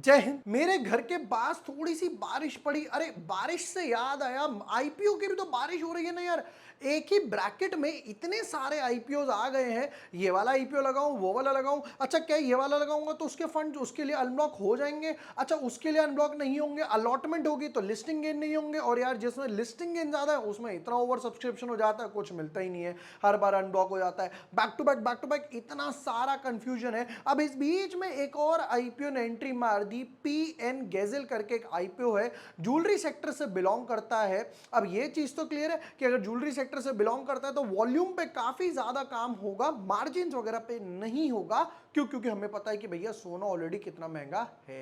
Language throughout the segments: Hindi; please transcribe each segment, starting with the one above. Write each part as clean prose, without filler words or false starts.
जय हिंद। मेरे घर के पास थोड़ी सी बारिश पड़ी। अरे बारिश से याद आया, आईपीओ की भी तो बारिश हो रही है ना यार। एक ही ब्रैकेट में इतने सारे आईपीओ आ गए हैं। ये वाला आईपीओ लगाऊं, वो वाला लगाऊं। अच्छा क्या ये वाला लगाऊंगा तो उसके फंड उसके लिए अनब्लॉक हो जाएंगे? अच्छा उसके लिए अनब्लॉक नहीं होंगे, अलॉटमेंट होगी तो लिस्टिंग गेन नहीं होंगे। और यार जिसमें लिस्टिंग गेन ज्यादा है उसमें इतना ओवर सब्सक्रिप्शन हो जाता है, कुछ मिलता ही नहीं है, हर बार अनब्लॉक हो जाता है। बैक टू बैक इतना सारा कंफ्यूजन है। अब इस बीच में एक और आईपीओ ने एंट्री मार दी। पीएन गैजेल करके एक आईपीओ है, ज्वेलरी सेक्टर से बिलोंग करता है। अब ये चीज तो क्लियर है कि अगर ज्वेलरी सेक्टर से बिलोंग करता है तो वॉल्यूम पे काफी ज्यादा काम होगा, मार्जिन वगैरह पे नहीं होगा। क्यों? क्योंकि हमें पता है कि भैया सोना ऑलरेडी कितना महंगा है।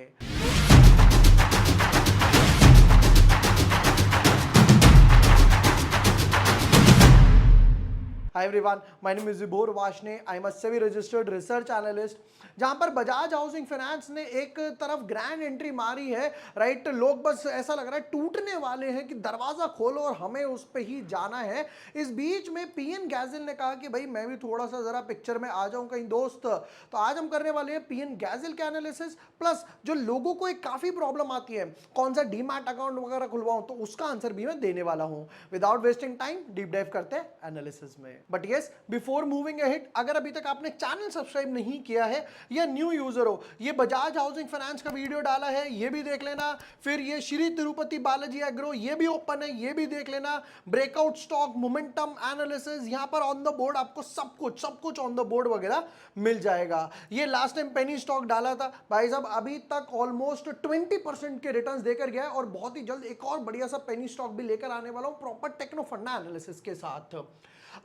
Hi everyone, my name is Vibhor Vashne. I am a SEBI registered research analyst. जहां पर बजाज हाउसिंग फाइनेंस ने एक तरफ ग्रैंड एंट्री मारी है, राइट। लोग बस ऐसा लग रहा है टूटने वाले हैं कि दरवाजा खोलो और हमें उस पे ही जाना है। इस बीच में पीएन गैजेल ने कहा कि भाई मैं भी थोड़ा सा जरा पिक्चर में आ जाऊं कहीं दोस्त। तो आज हम करने वाले हैं पीएन गैजेल के एनालिसिस, प्लस जो लोगों को एक काफी प्रॉब्लम आती है कौन सा डीमैट अकाउंट वगैरह खुलवाऊं, तो उसका आंसर भी मैं देने वाला हूं। Without wasting time deep dive करते हैं एनालिसिस में। But yes, before moving ahead, अगर अभी तक आपने चैनल सब्सक्राइब नहीं किया है या न्यू यूजर हो, ये बजाज हाउसिंग फाइनेंस का वीडियो डाला है, ये भी देख लेना। फिर ये श्री तिरुपति बालाजी एग्रो, ये भी ओपन है, ये भी देख लेना। ब्रेकआउट स्टॉक, मोमेंटम एनालिसिस, यहां पर ऑन द बोर्ड आपको सब कुछ ऑन द बोर्ड वगैरह मिल जाएगा। ये लास्ट टाइम पेनी स्टॉक डाला था भाई साहब, अभी तक ऑलमोस्ट 20% के रिटर्न्स देकर गया है और बहुत ही जल्द एक और बढ़िया सा पेनी स्टॉक भी लेकर आने वाला हूं प्रॉपर टेक्नो फंडा एनालिसिस के साथ।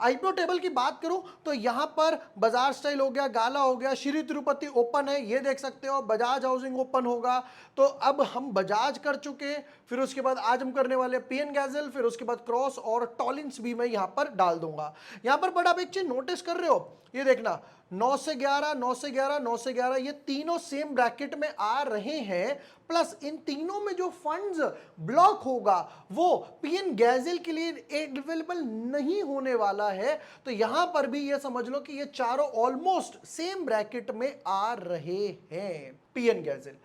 आईपीओ टेबल की बात करूं तो यहां पर बाजार स्टाइल हो गया, गाला हो गया, श्री तिरुपति ओपन है, ये देख सकते हो। बजाज हाउसिंग ओपन होगा तो अब हम बजाज कर चुके, फिर उसके बाद आज हम करने वाले पीएन गैजेल, फिर उसके बाद क्रॉस और टॉलिंस भी मैं यहां पर डाल दूंगा। यहां पर बड़ा आप एक चीज नोटिस कर रहे हो, ये देखना 9 से 11, 9 से 11, 9 से 11, ये तीनों सेम ब्रैकेट में आ रहे हैं। प्लस इन तीनों में जो फंड्स ब्लॉक होगा वो पीएन गैजेल के लिए अवेलेबल नहीं होने वाला है। तो यहां पर भी ये समझ लो कि ये चारों ऑलमोस्ट सेम ब्रैकेट में आ रहे हैं। पीएन गैजेल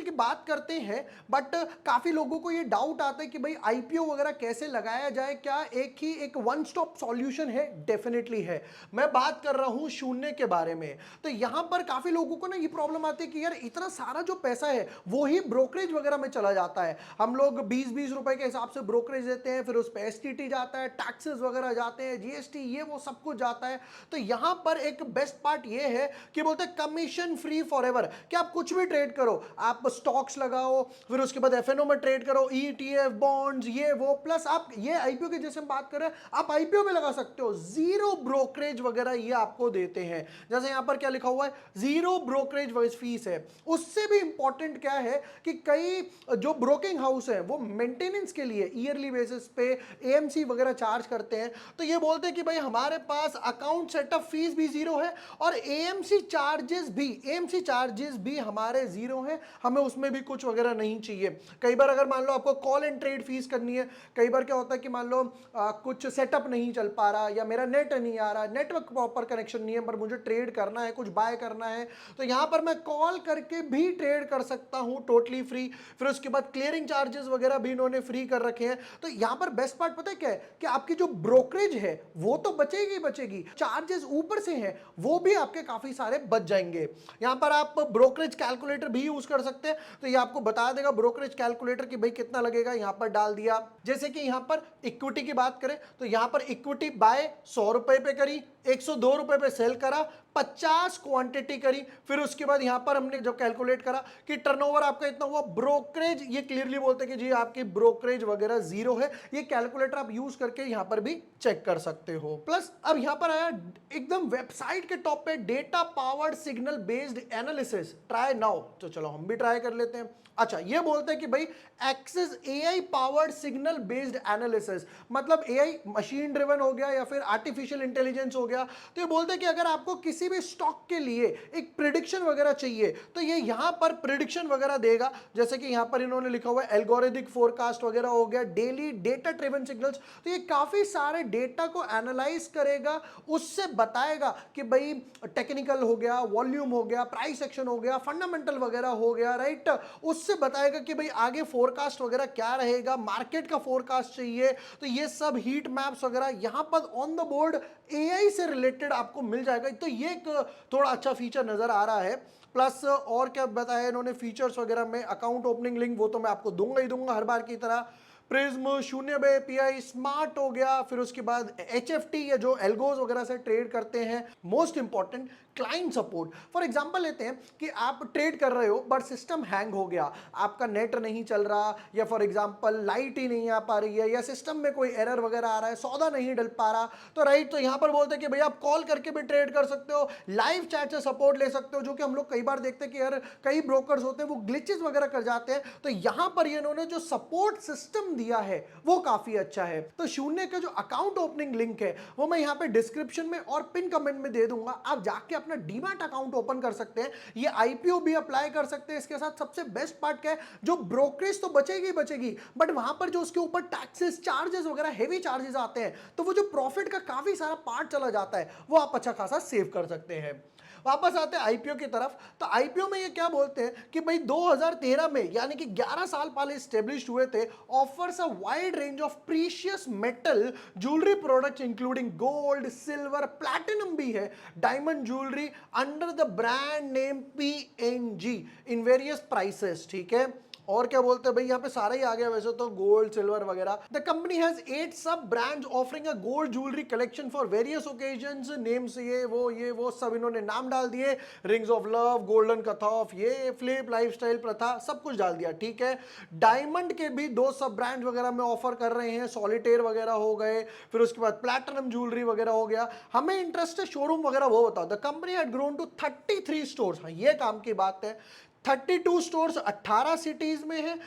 की बात करते हैं, बट काफी लोगों को ये डाउट आता है कि भाई आईपीओ वगैरह कैसे लगाया जाए, क्या एक वन स्टॉप सॉल्यूशन है? डेफिनेटली है। मैं बात कर रहा हूं शून्य के बारे में। तो यहां पर काफी लोगों को ना ये प्रॉब्लम आती है कि यार इतना सारा जो पैसा है वो ही ब्रोकरेज वगैरह में चला जाता है। हम लोग 20-20 रुपए के हिसाब से ब्रोकरेज देते हैं, फिर उस पर एसटीटी जाता है, टैक्सेस वगैरह जाते हैं, जीएसटी, ये वो सब कुछ जाता है। तो यहां पर एक बेस्ट पार्ट ये है कि बोलते हैं कमीशन फ्री फॉर एवर, कि आप कुछ भी ट्रेड करो, आप स्टॉक्स लगाओ, फिर उसके बाद एफएनओ में ट्रेड करो, ईटीएफ, बॉन्ड्स, ये वो, प्लस आप ये आईपीओ के जैसे हम बात कर रहे हैं आप आईपीओ में लगा सकते हो। जीरो ब्रोकरेज वगैरह ये आपको देते हैं। जैसे यहां पर क्या लिखा हुआ है, जीरो ब्रोकरेज फीस है। उससे भी इंपॉर्टेंट क्या है कि कई जो ब्रोकिंग हाउस है वो मेंटेनेंस के लिए ईयरली बेसिस पे एएमसी वगैरह चार्ज करते हैं। तो ये बोलते हैं कि भाई हमारे पास अकाउंट सेटअप फीस भी जीरो है और एएमसी चार्जेस भी हमारे जीरो है, हमें उसमें भी कुछ वगैरह नहीं चाहिए। कई बार अगर मान लो आपको कॉल एंड ट्रेड फीस करनी है, कई बार क्या होता है कि मान लो कुछ सेटअप नहीं चल पा रहा या मेरा नेट नहीं आ रहा, नेटवर्क प्रॉपर कनेक्शन नहीं है, पर मुझे ट्रेड करना है, कुछ बाय करना है, तो यहां पर मैं कॉल करके भी ट्रेड कर सकता हूं टोटली फ्री। फिर उसके बाद क्लियरिंग चार्जेस वगैरह भी इन्होंने फ्री कर रखे हैं। तो यहां पर बेस्ट पार्ट पता है क्या है कि आपकी जो ब्रोकरेज है वो तो बचेगी, चार्जेस ऊपर से हैं वो भी आपके काफी सारे बच जाएंगे। यहां पर आप ब्रोकरेज कैलकुलेटर भी यूज कर सकते हैं, तो ये आपको बता देगा ब्रोकरेज कैलकुलेटर कि भाई कितना लगेगा, यहां पर डाल दिया। जैसे कि यहां पर इक्विटी की बात करें तो यहां पर इक्विटी बाय 100 रुपए पे करी, 102 रुपए पे सेल करा, 50 क्वांटिटी करी, फिर उसके बाद यहां पर हमने जब कैलकुलेट करा कि टर्नओवर आपका इतना हुआ, ब्रोकरेज ये क्लियरली बोलते हैं कि जी आपकी ब्रोकरेज वगैरह जीरो है। ये कैलकुलेटर आप यूज करके यहां पर भी चेक कर सकते हो। प्लस अब यहां पर आया एकदम वेबसाइट के टॉप पे data powered signal based analysis, try now. तो चलो हम भी ट्राई कर लेते हैं। अच्छा ये बोलते हैं कि भाई access AI powered signal based analysis, मतलब एआई मशीन ड्रिवन हो गया या फिर आर्टिफिशियल इंटेलिजेंस हो गया। तो ये बोलते हैं कि अगर आपको किसी भी स्टॉक के लिए एक प्रिडिक्शन वगैरह चाहिए तो ये यहां पर प्रिडिक्शन वगैरह देगा। जैसे कि यहां पर इन्होंने लिखा हुआ है एल्गोरिथमिक फोरकास्ट वगैरह हो गया, डेली डेटा ड्रिवन सिग्नल्स। तो ये काफी सारे डेटा को एनालाइज करेगा, उससे बताएगा कि भाई टेक्निकल हो गया, वॉल्यूम हो गया, प्राइस एक्शन हो गया, फंडामेंटल वगैरह हो गया, राइट, उससे बताएगा कि भाई आगे फोरकास्ट वगैरह क्या रहेगा, मार्केट का फोरकास्ट चाहिए तो ये सब हीट मैप्स वगैरह यहां पर ऑन द बोर्ड एआई से रिलेटेड आपको मिल जाएगा। तो ये एक थोड़ा अच्छा फीचर नजर आ रहा है। प्लस और क्या बताया इन्होंने फीचर्स वगैरह में, अकाउंट ओपनिंग लिंक वो तो मैं आपको दूंगा ही दूंगा हर बार की तरह। प्रिज्म, शून्य बे एपीआई, स्मार्ट हो गया, फिर उसके बाद एचएफटी या जो एल्गोज वगैरह से ट्रेड करते हैं। Most important client support. For example लेते हैं कि आप ट्रेड कर रहे हो बट सिस्टम हैंग हो गया, आपका नेट नहीं चल रहा, या फॉर एग्जांपल लाइट ही नहीं आ पा रही है, या सिस्टम में कोई एरर वगैरह आ रहा है, सौदा नहीं डल पा रहा, तो राइट, तो यहां पर बोलते हैं कि भैया आप कॉल करके भी ट्रेड कर सकते हो, लाइव चैट से सपोर्ट ले सकते हो, जो कि हम लोग कई बार देखते हैं कि यार कई ब्रोकर्स होते हैं वो ग्लिचेस वगैरह कर जाते हैं। तो यहां पर इन्होंने जो सपोर्ट सिस्टम दिया है वो काफी अच्छा है। तो शून्य का जो अकाउंट ओपनिंग लिंक है वो मैं यहां पे डिस्क्रिप्शन में और पिन कमेंट में दे दूंगा, आप जाके अपना डीमैट अकाउंट ओपन कर सकते हैं, ये आईपीओ भी अप्लाई कर सकते हैं। इसके साथ सबसे बेस्ट पार्ट क्या है, जो ब्रोकरेज तो बचेगी बचेगी, बट वहां पर जो उसके ऊपर टैक्सेस, चार्जेस वगैरह हेवी चार्जेस आते हैं, तो वो जो प्रॉफिट का काफी सारा पार्ट चला जाता है वो आप अच्छा खासा सेव कर सकते हैं। वापस आते हैं आईपीओ की तरफ। तो आईपीओ में ये क्या बोलते हैं कि भाई 2013 में, यानी कि 11 साल पहले एस्टेब्लिश हुए थे, offers a wide range of precious metal jewellery products including gold, silver, platinum भी है, diamond jewellery under the brand name PNG in various prices. ठीक है, और क्या बोलते हैं भाई, यहाँ पे सारा ही आ गया वैसे तो, गोल्ड, सिल्वर वगैरह। द कंपनी हैज 8 सब brands offering a gold jewellery collection for various occasions, names ये वो सब इन्होंने नाम डाल दिए, रिंग्स ऑफ लव, गोल्डन कथॉफ, ये फ्लिप, लाइफस्टाइल प्रथा, सब कुछ डाल दिया। ठीक है, डायमंड के भी 2 सब ब्रांड वगैरह में ऑफर कर रहे हैं, सॉलिटेयर वगैरह हो गए, फिर उसके बाद प्लैटिनम ज्वेलरी वगैरह हो गया। हमें इंटरेस्ट है शोरूम वगैरह वो बताओ। The company had grown to 33 stores, हाँ ये काम की बात है, 32 स्टोर्स 18 सिटीज में है,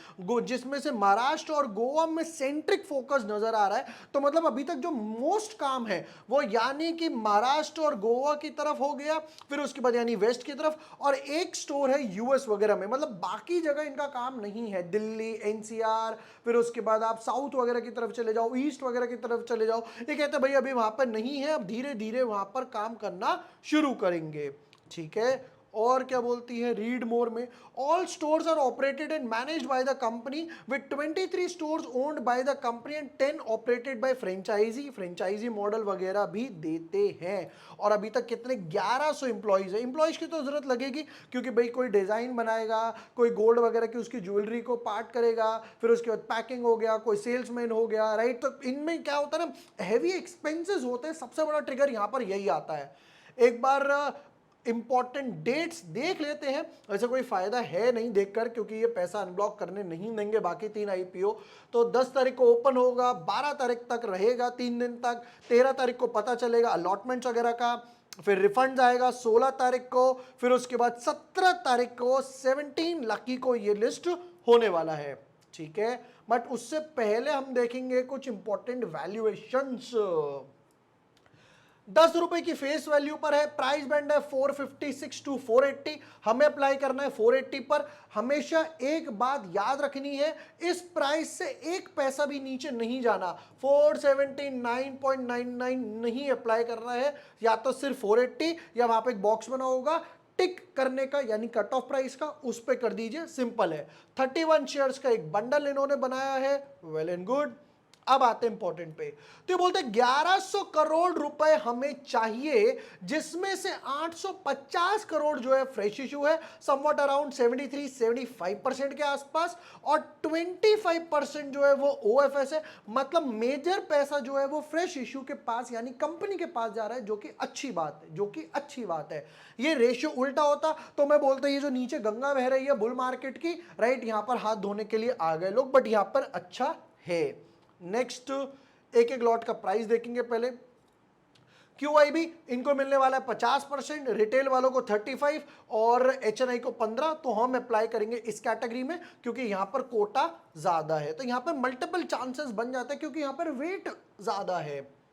जिसमें से महाराष्ट्र और गोवा में सेंट्रिक फोकस नजर आ रहा है। तो मतलब अभी तक जो मोस्ट काम है वो यानी कि महाराष्ट्र और गोवा की तरफ हो गया, फिर उसके बाद यानी वेस्ट की तरफ, और एक स्टोर है यूएस वगैरह में। मतलब बाकी जगह इनका काम नहीं है, दिल्ली, एनसीआर, फिर उसके बाद आप साउथ वगैरह की तरफ चले जाओ, ईस्ट वगैरह की तरफ चले जाओ, ये कहते हैं भाई अभी वहां पर नहीं है, अब धीरे धीरे वहां पर काम करना शुरू करेंगे। ठीक है, और क्या बोलती है रीड मोर में, all stores are operated and managed by the company with 23 stores owned by the company and 10 operated by franchisee model वगैरह भी देते हैं। और अभी तक कितने 1100 एम्प्लॉइज है। एम्प्लॉइज की तो जरूरत लगेगी क्योंकि भाई कोई डिजाइन बनाएगा, कोई गोल्ड वगैरह की उसकी ज्वेलरी को पार्ट करेगा, फिर उसके बाद पैकिंग हो गया, कोई सेल्समैन हो गया, राइट। तो इनमें क्या होता है ना, हैवी एक्सपेंसेस होते हैं। सबसे बड़ा ट्रिगर यहां पर यही आता है। एक बार इंपॉर्टेंट डेट्स देख लेते हैं, वैसे कोई फायदा है नहीं देखकर क्योंकि ये पैसा अनब्लॉक करने नहीं देंगे बाकी 3 आईपीओ। तो 10 तारीख को ओपन होगा, 12 तारीख तक रहेगा, 3 दिन तक, 13 तारीख को पता चलेगा अलॉटमेंट्स वगैरह का, फिर रिफंड आएगा 16 तारीख को, फिर उसके बाद 17 तारीख को 17 लकी को ये लिस्ट होने वाला है। ठीक है, बट उससे पहले हम देखेंगे कुछ इंपॉर्टेंट वैल्यूएशंस। 10 रुपए की फेस वैल्यू पर है, प्राइस बैंड है 456 टू 480, हमें अप्लाई करना है 480 पर। हमेशा एक बात याद रखनी है, इस प्राइस से एक पैसा भी नीचे नहीं जाना, 479.99 नहीं अप्लाई करना है, या तो सिर्फ 480 या वहां पे एक बॉक्स बना होगा टिक करने का, यानी कट ऑफ प्राइस का, उस पे कर दीजिए, सिंपल है। 31 शेयर्स का एक बंडल इन्होंने बनाया है, वेल एंड गुड। अब आते हैं इंपॉर्टेंट पे, तो ये बोलते हैं 1100 करोड़ रुपए हमें चाहिए, जिसमें से 850 करोड़ जो है फ्रेश इशू है, समवट अराउंड 73-75% के आसपास, और 25% जो है वो ओएफएस है। मतलब मेजर पैसा जो है वो फ्रेश इशू के पास यानी कंपनी के पास जा रहा है, जो कि अच्छी बात है, जो कि अच्छी बात है। ये रेशियो उल्टा होता तो मैं बोलता ये जो नीचे गंगा बह रही है बुल मार्केट की, राइट, यहां पर हाथ धोने के लिए आ गए लोग, बट यहां पर अच्छा है। नेक्स्ट एक एक लॉट का प्राइस देखेंगे पहले। क्यूआईबी इनको मिलने वाला है 50%, रिटेल वालों को 35 और एचएनआई को 15। तो हम अप्लाई करेंगे इस कैटेगरी में क्योंकि यहां पर कोटा ज्यादा है, तो यहां पर मल्टीपल चांसेस बन जाते हैं क्योंकि यहां पर वेट ज्यादा है।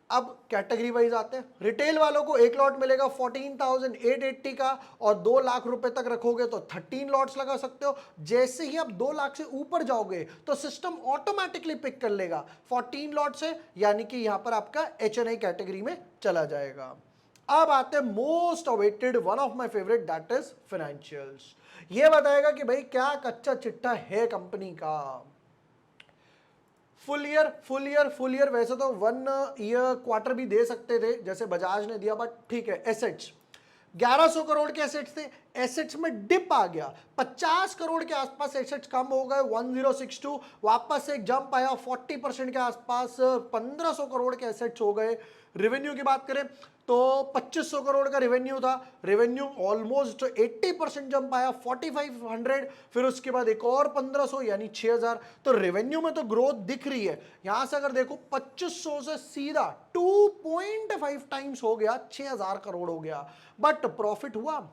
अब कैटेगरी वाइज आते हैं। रिटेल वालों को एक लॉट मिलेगा 14,880 का, और 2 लाख रुपए तक रखोगे तो 13 लॉट्स लगा सकते हो। जैसे ही आप 2 लाख से ऊपर जाओगे तो सिस्टम ऑटोमेटिकली पिक कर लेगा 14 लॉट से, यानी कि यहां पर आपका एचएनआई कैटेगरी में चला जाएगा। अब आते हैं most awaited, one of my favourite, that is financials. ये बताएगा कि भाई क्या कच्चा चिट्ठा है कंपनी का। फुल ईयर वैसे तो 1 ईयर क्वार्टर भी दे सकते थे जैसे बजाज ने दिया, बट ठीक है। एसेट्स 1100 करोड़ के एसेट्स थे, एसेट्स में डिप आ गया, 50 करोड़ के आसपास एसेट्स कम हो गए, 1062, वापस से एक जंप आया 40% के आसपास, 1500 करोड़ के एसेट्स हो गए। रेवेन्यू की बात करें तो 2500 करोड़ का रेवेन्यू था, रेवेन्यू ऑलमोस्ट 80% जंप आया 4500, फिर उसके बाद एक और 1500 यानी 6000। तो रेवेन्यू में तो ग्रोथ दिख रही है। यहां से अगर देखो 2500 से सीधा 2.5 टाइम्स हो गया, 6000 करोड़ हो गया। बट प्रॉफिट हुआ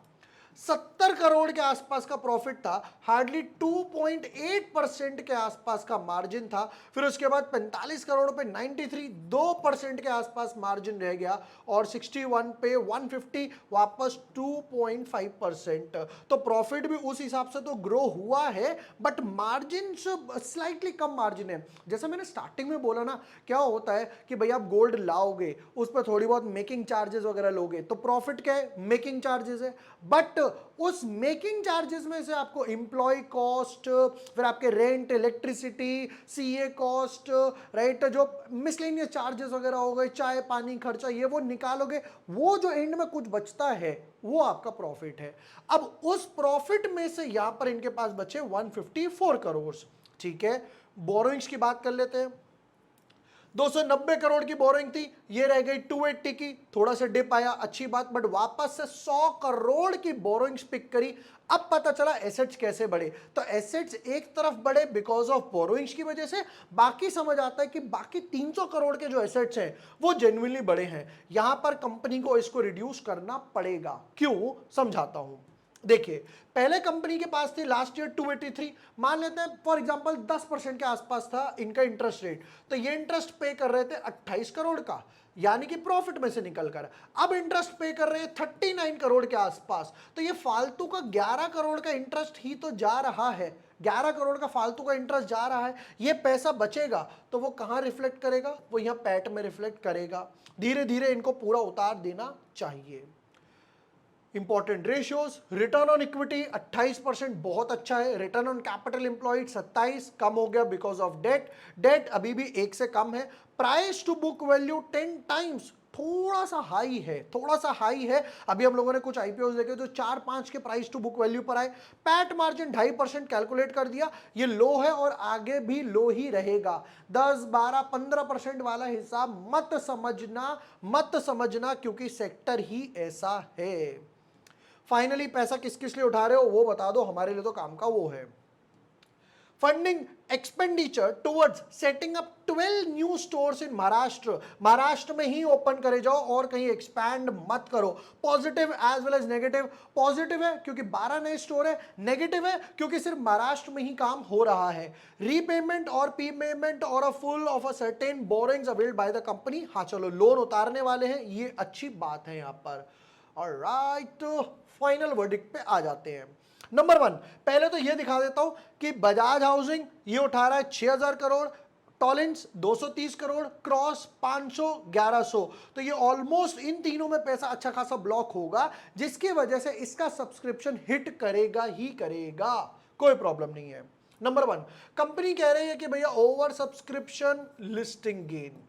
70 करोड़ के आसपास का प्रॉफिट था, हार्डली 2.8% के आसपास का मार्जिन था। फिर उसके बाद 45 करोड़ पे 93, 2% के आसपास मार्जिन रह गया, और 61 पे 150, वापस 2.5%। तो प्रॉफिट भी उस हिसाब से तो ग्रो हुआ है, but margin slightly come margin है। जैसे मैंने स्टार्टिंग में बोला ना, क्या होता है कि भाई आप गोल्ड लाओगे, उस पर थोड़ी बहुत मेकिंग चार्जेस वगैरह लोगे, तो प्रॉफिट क्या है, मेकिंग चार्जेस है। बट उस मेकिंग चार्जेस में से आपको एम्प्लॉय कॉस्ट, फिर आपके rent, electricity, CA cost, right, जो मिसलेनियस चार्जेस वगैरह हो गए, चाय पानी खर्चा, ये वो निकालोगे, वो जो एंड में कुछ बचता है वो आपका प्रॉफिट है। अब उस प्रॉफिट में से यहां पर इनके पास बचे 154 करोड़। ठीक है, बोरोइंग्स की बात कर लेते हैं। 290 करोड़ की बोरिंग थी, ये रह गई 280 की, थोड़ा सा डिप आया, अच्छी बात, बट वापस से 100 करोड़ की बोरिंग्स पिक करी। अब पता चला एसेट्स कैसे बढ़े, तो एसेट्स एक तरफ बढ़े बिकॉज ऑफ बोरोइंग्स की वजह से, बाकी समझ आता है कि बाकी 300 करोड़ के जो एसेट्स हैं वो जेन्युइनली बड़े हैं। यहां पर कंपनी को इसको रिड्यूस करना पड़ेगा। क्यों, समझाता हूं। देखिए, पहले कंपनी के पास थी लास्ट ईयर 283, मान लेते हैं फॉर एग्जांपल 10% के आसपास था इनका इंटरेस्ट रेट, तो ये इंटरेस्ट पे कर रहे थे 28 करोड़ का, यानी कि प्रॉफिट में से निकल कर। अब इंटरेस्ट पे कर रहे हैं 39 करोड़ के आसपास, तो ये फालतू का 11 करोड़ का इंटरेस्ट ही तो जा रहा है। 11 करोड़ का फालतू का इंटरेस्ट जा रहा है, ये पैसा बचेगा तो वो कहां रिफ्लेक्ट करेगा, वो यहां पैट में रिफ्लेक्ट करेगा। धीरे धीरे इनको पूरा उतार देना चाहिए। Important ratios, return on equity 28%, बहुत अच्छा है। रिटर्न ऑन कैपिटल एम्प्लॉयड 27, कम हो गया बिकॉज ऑफ डेट, डेट अभी भी 1 से कम है। Price to book value 10 times, थोड़ा सा हाई है, थोड़ा सा हाई है। अभी हम लोगों ने कुछ आईपीओ देखे तो 4-5 के प्राइस टू बुक वैल्यू पर आए। पैट मार्जिन 2.5% कैलकुलेट कर दिया, ये लो है और आगे भी लो ही रहेगा। 10, 12, 15% वाला हिसाब मत समझना क्योंकि सेक्टर ही ऐसा है। फाइनली पैसा किस किस लिए उठा रहे हो वो बता दो, हमारे लिए तो काम का वो है। Funding expenditure towards setting up 12 new stores in Maharashtra, Maharashtra में ही ओपन करे जाओ और कहीं एक्सपैंड मत करो। Positive as well as negative. Positive है क्योंकि 12 नए स्टोर है, नेगेटिव है क्योंकि सिर्फ महाराष्ट्र में ही काम हो रहा है। रीपेमेंट और पेमेंट और a full of a certain borings availed bye the company, हाँ चलो लोन उतारने वाले हैं, ये अच्छी बात है यहां पर। ऑलराइट, फाइनल वर्डिक्ट पे आ जाते हैं। नंबर 1, पहले तो ये दिखा देता हूं कि बजाज हाउसिंग ये उठा रहा है 6000 करोड़, टॉलिंस 230 करोड़, क्रॉस 500, 1100, तो ये ऑलमोस्ट इन तीनों में पैसा अच्छा खासा ब्लॉक होगा, जिसकी वजह से इसका सब्सक्रिप्शन हिट करेगा ही करेगा, कोई प्रॉब्लम नहीं है। नंबर 1, कंपनी कह रही है कि भैया over subscription listing gain.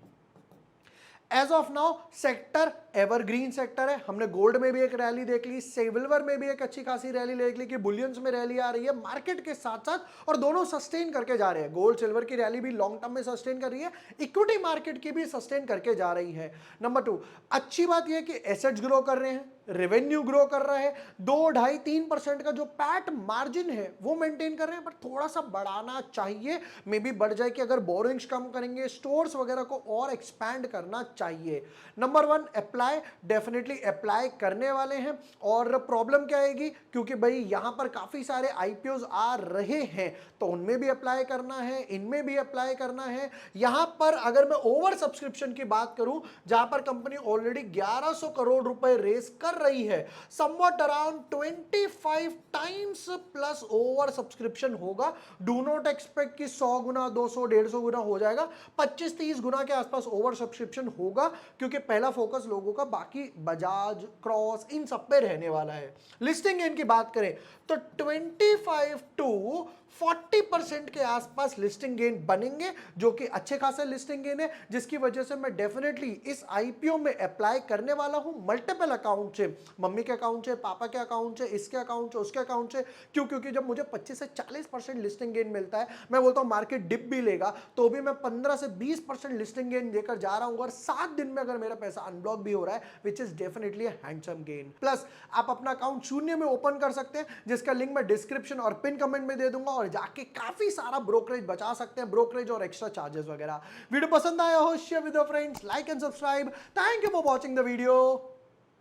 As of now sector evergreen sector है, हमने गोल्ड में भी एक रैली देख ली, सिल्वर में भी एक अच्छी खासी रैली देख ली कि बुलियंस में रैली आ रही है मार्केट के साथ साथ, और दोनों सस्टेन करके जा रहे हैं। गोल्ड सिल्वर की रैली भी लॉन्ग टर्म में सस्टेन कर रही है, इक्विटी मार्केट की भी सस्टेन करके जा रही है। नंबर 2, अच्छी बात यह कि एसेट्स ग्रो कर रहे हैं, रेवेन्यू ग्रो कर रहा है, 2, 2.5, 3% का जो पैट मार्जिन है वो मेंटेन कर रहे हैं, पर थोड़ा सा बढ़ाना चाहिए, मे बी बढ़ जाए कि अगर बोरिंग्स कम करेंगे, स्टोर्स वगैरह को और एक्सपैंड करना चाहिए। नंबर 1, अप्लाई, डेफिनेटली अप्लाई करने वाले हैं। और प्रॉब्लम क्या आएगी, क्योंकि भाई यहां पर काफी सारे आईपीओ आ रहे हैं, तो उनमें भी अप्लाई करना है, इनमें भी अप्लाई करना है। यहां पर अगर मैं ओवर सब्सक्रिप्शन की बात करूं, जहां पर कंपनी ऑलरेडी 1100 करोड़ रुपए रेस कर कर रही है, somewhat around 25 times plus over subscription होगा। डू नॉट एक्सपेक्ट कि 100 गुना 200 150 गुना हो जाएगा, 25-30 गुना के आसपास ओवर सब्सक्रिप्शन होगा, क्योंकि पहला फोकस लोगों का बाकी बजाज, क्रॉस, इन सब पे रहने वाला है। लिस्टिंग गेन की बात करें तो 25 टू 40% के आसपास लिस्टिंग गेन बनेंगे, जो कि अच्छे खासे लिस्टिंग गेन है, जिसकी वजह से मैं डेफिनेटली इस आईपीओ में अप्लाई करने वाला हूं मल्टीपल अकाउंट से, मम्मी के अकाउंट से, पापा के अकाउंट से, इसके अकाउंट से, उसके अकाउंट से। क्यों? क्योंकि जब मुझे 25 से 40% लिस्टिंग गेन मिलता है, मैं बोलता हूं मार्केट डिप भी लेगा तो भी मैं 15 से 20% लिस्टिंग गेन लेकर जा रहा हूं, और 7 दिन में अगर मेरा पैसा अनब्लॉक भी हो रहा है, which is definitely handsome gain. Plus आप अपना अकाउंट शून्य में ओपन कर सकते हैं, जिसका लिंक मैं डिस्क्रिप्शन और पिन कमेंट में दे दूंगा, और जाके काफी सारा ब्रोकरेज बचा सकते हैं, ब्रोकरेज और एक्स्ट्रा चार्जेस वगैरह। वीडियो पसंद आया हो, share with your friends, like and subscribe. Thank you for watching the video,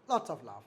lots of love.